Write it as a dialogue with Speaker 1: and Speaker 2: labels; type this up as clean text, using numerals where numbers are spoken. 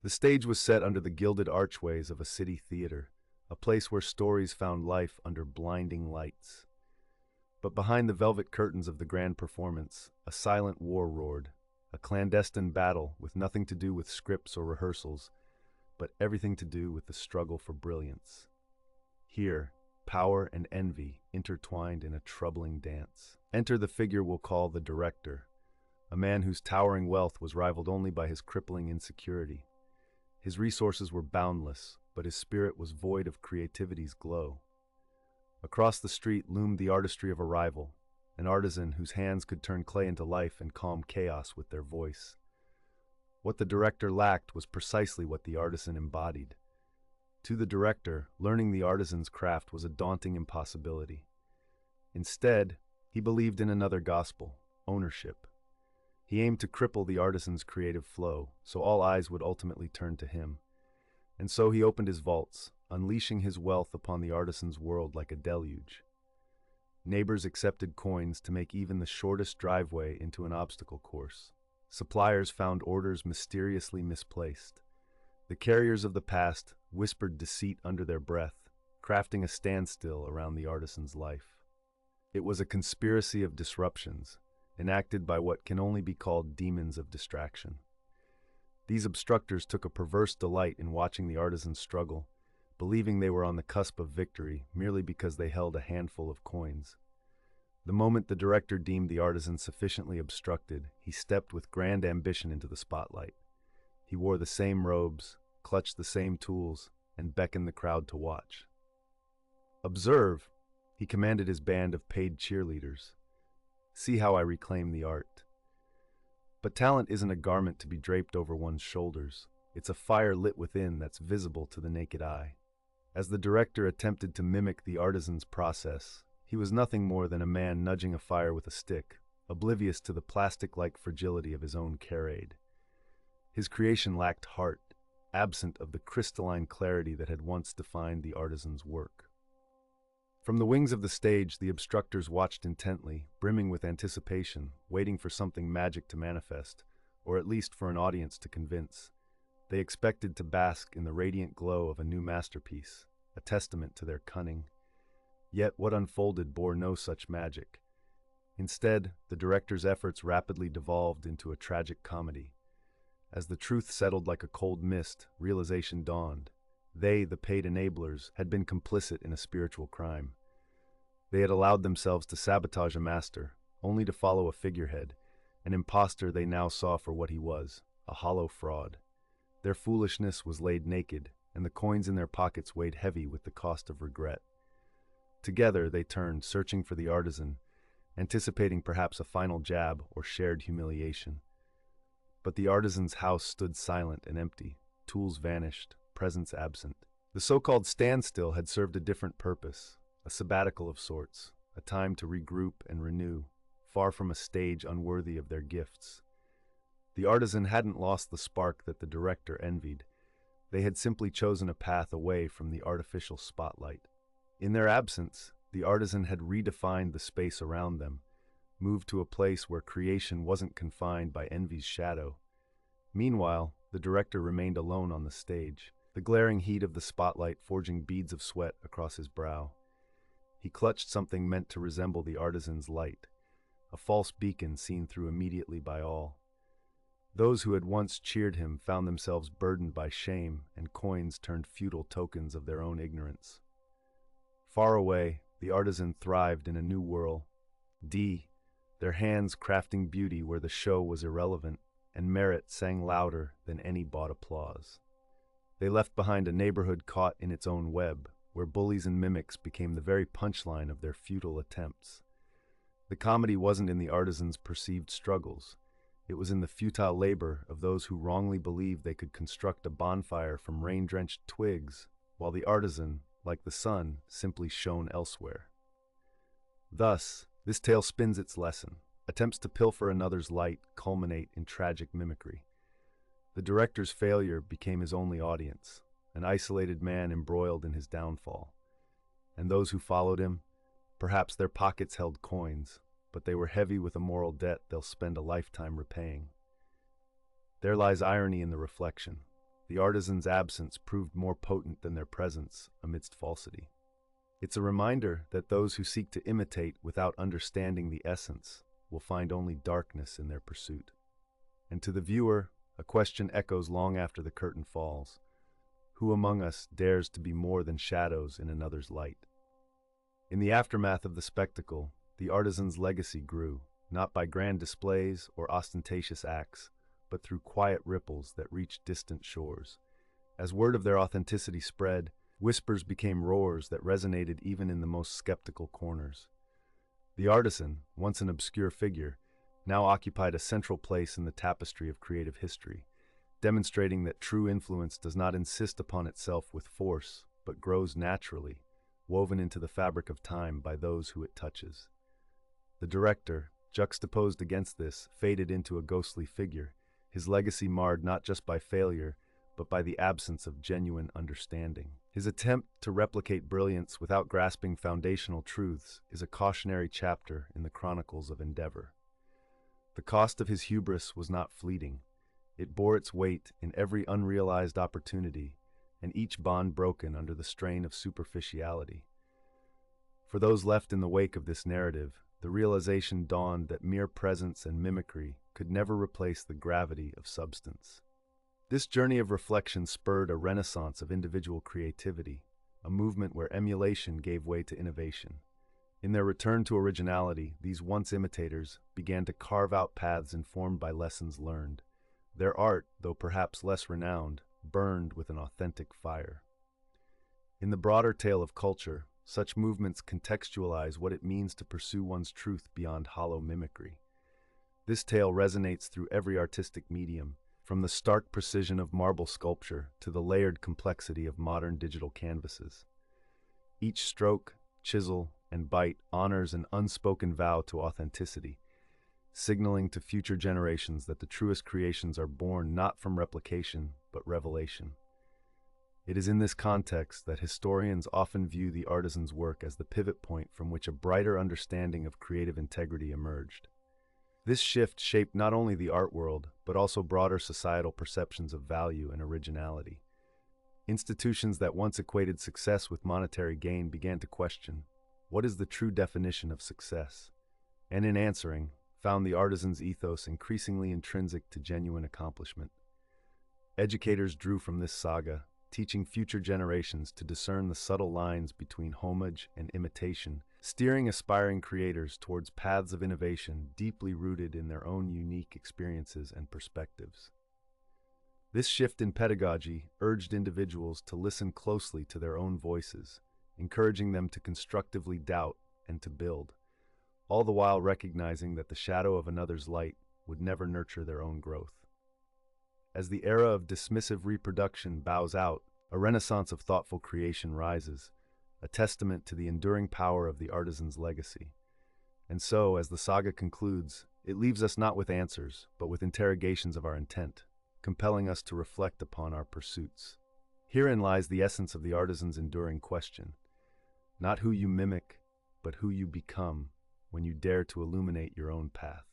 Speaker 1: The stage was set under the gilded archways of a city theater, a place where stories found life under blinding lights. But behind the velvet curtains of the grand performance, a silent war roared, a clandestine battle with nothing to do with scripts or rehearsals, but everything to do with the struggle for brilliance. Here, power and envy intertwined in a troubling dance. Enter the figure we'll call the director, a man whose towering wealth was rivaled only by his crippling insecurity. His resources were boundless, but his spirit was void of creativity's glow. Across the street loomed the artistry of a rival, an artisan whose hands could turn clay into life and calm chaos with their voice. What the director lacked was precisely what the artisan embodied. To the director, learning the artisan's craft was a daunting impossibility. Instead, he believed in another gospel, ownership. He aimed to cripple the artisan's creative flow, so all eyes would ultimately turn to him. And so he opened his vaults, unleashing his wealth upon the artisan's world like a deluge. Neighbors accepted coins to make even the shortest driveway into an obstacle course. Suppliers found orders mysteriously misplaced. The carriers of the past whispered deceit under their breath, crafting a standstill around the artisan's life. It was a conspiracy of disruptions, enacted by what can only be called demons of distraction. These obstructors took a perverse delight in watching the artisan struggle, believing they were on the cusp of victory merely because they held a handful of coins. The moment the director deemed the artisan sufficiently obstructed, he stepped with grand ambition into the spotlight. He wore the same robes, clutched the same tools, and beckoned the crowd to watch. "Observe," he commanded his band of paid cheerleaders. "See how I reclaim the art." But talent isn't a garment to be draped over one's shoulders. It's a fire lit within that's visible to the naked eye. As the director attempted to mimic the artisan's process, he was nothing more than a man nudging a fire with a stick, oblivious to the plastic-like fragility of his own carade. His creation lacked heart, absent of the crystalline clarity that had once defined the artisan's work. From the wings of the stage, the obstructors watched intently, brimming with anticipation, waiting for something magic to manifest, or at least for an audience to convince. They expected to bask in the radiant glow of a new masterpiece, a testament to their cunning. Yet what unfolded bore no such magic. Instead, the director's efforts rapidly devolved into a tragic comedy. As the truth settled like a cold mist, realization dawned. They, the paid enablers, had been complicit in a spiritual crime. They had allowed themselves to sabotage a master, only to follow a figurehead, an impostor they now saw for what he was, a hollow fraud. Their foolishness was laid naked, and the coins in their pockets weighed heavy with the cost of regret. Together they turned, searching for the artisan, anticipating perhaps a final jab or shared humiliation. But the artisan's house stood silent and empty, tools vanished, presence absent. The so-called standstill had served a different purpose, a sabbatical of sorts, a time to regroup and renew, far from a stage unworthy of their gifts. The artisan hadn't lost the spark that the director envied. They had simply chosen a path away from the artificial spotlight. In their absence, the artisan had redefined the space around them, moved to a place where creation wasn't confined by envy's shadow. Meanwhile, the director remained alone on the stage, the glaring heat of the spotlight forging beads of sweat across his brow. He clutched something meant to resemble the artisan's light, a false beacon seen through immediately by all. Those who had once cheered him found themselves burdened by shame, and coins turned futile tokens of their own ignorance. Far away, the artisan thrived in a new whirl. Their hands crafting beauty where the show was irrelevant, and merit sang louder than any bought applause. They left behind a neighborhood caught in its own web, where bullies and mimics became the very punchline of their futile attempts. The comedy wasn't in the artisan's perceived struggles. It was in the futile labor of those who wrongly believed they could construct a bonfire from rain-drenched twigs, while the artisan, like the sun, simply shone elsewhere. Thus, this tale spins its lesson. Attempts to pilfer another's light culminate in tragic mimicry. The director's failure became his only audience, an isolated man embroiled in his downfall. And those who followed him, perhaps their pockets held coins, but they were heavy with a moral debt they'll spend a lifetime repaying. There lies irony in the reflection. the artisan's absence proved more potent than their presence amidst falsity. It's a reminder that those who seek to imitate without understanding the essence will find only darkness in their pursuit. And to the viewer, a question echoes long after the curtain falls. Who among us dares to be more than shadows in another's light? In the aftermath of the spectacle, the artisan's legacy grew, not by grand displays or ostentatious acts, but through quiet ripples that reached distant shores. As word of their authenticity spread, whispers became roars that resonated even in the most skeptical corners. The artisan, once an obscure figure, now occupied a central place in the tapestry of creative history, demonstrating that true influence does not insist upon itself with force, but grows naturally, woven into the fabric of time by those who it touches. The director, juxtaposed against this, faded into a ghostly figure, his legacy marred not just by failure, but by the absence of genuine understanding. His attempt to replicate brilliance without grasping foundational truths is a cautionary chapter in the chronicles of endeavor. The cost of his hubris was not fleeting. It bore its weight in every unrealized opportunity, and each bond broken under the strain of superficiality. For those left in the wake of this narrative, the realization dawned that mere presence and mimicry could never replace the gravity of substance. This journey of reflection spurred a renaissance of individual creativity, a movement where emulation gave way to innovation. In their return to originality, these once imitators began to carve out paths informed by lessons learned. Their art, though perhaps less renowned, burned with an authentic fire. In the broader tale of culture, such movements contextualize what it means to pursue one's truth beyond hollow mimicry. This tale resonates through every artistic medium, from the stark precision of marble sculpture to the layered complexity of modern digital canvases. Each stroke, chisel, and bite honors an unspoken vow to authenticity, signaling to future generations that the truest creations are born not from replication, but revelation. It is in this context that historians often view the artisan's work as the pivot point from which a brighter understanding of creative integrity emerged. This shift shaped not only the art world, but also broader societal perceptions of value and originality. Institutions that once equated success with monetary gain began to question, what is the true definition of success? And in answering, found the artisan's ethos increasingly intrinsic to genuine accomplishment. Educators drew from this saga, teaching future generations to discern the subtle lines between homage and imitation, steering aspiring creators towards paths of innovation deeply rooted in their own unique experiences and perspectives. This shift in pedagogy urged individuals to listen closely to their own voices, encouraging them to constructively doubt and to build, all the while recognizing that the shadow of another's light would never nurture their own growth. As the era of dismissive reproduction bows out, a renaissance of thoughtful creation rises, a testament to the enduring power of the artisan's legacy. And so, as the saga concludes, it leaves us not with answers, but with interrogations of our intent, compelling us to reflect upon our pursuits. Herein lies the essence of the artisan's enduring question: not who you mimic, but who you become when you dare to illuminate your own path.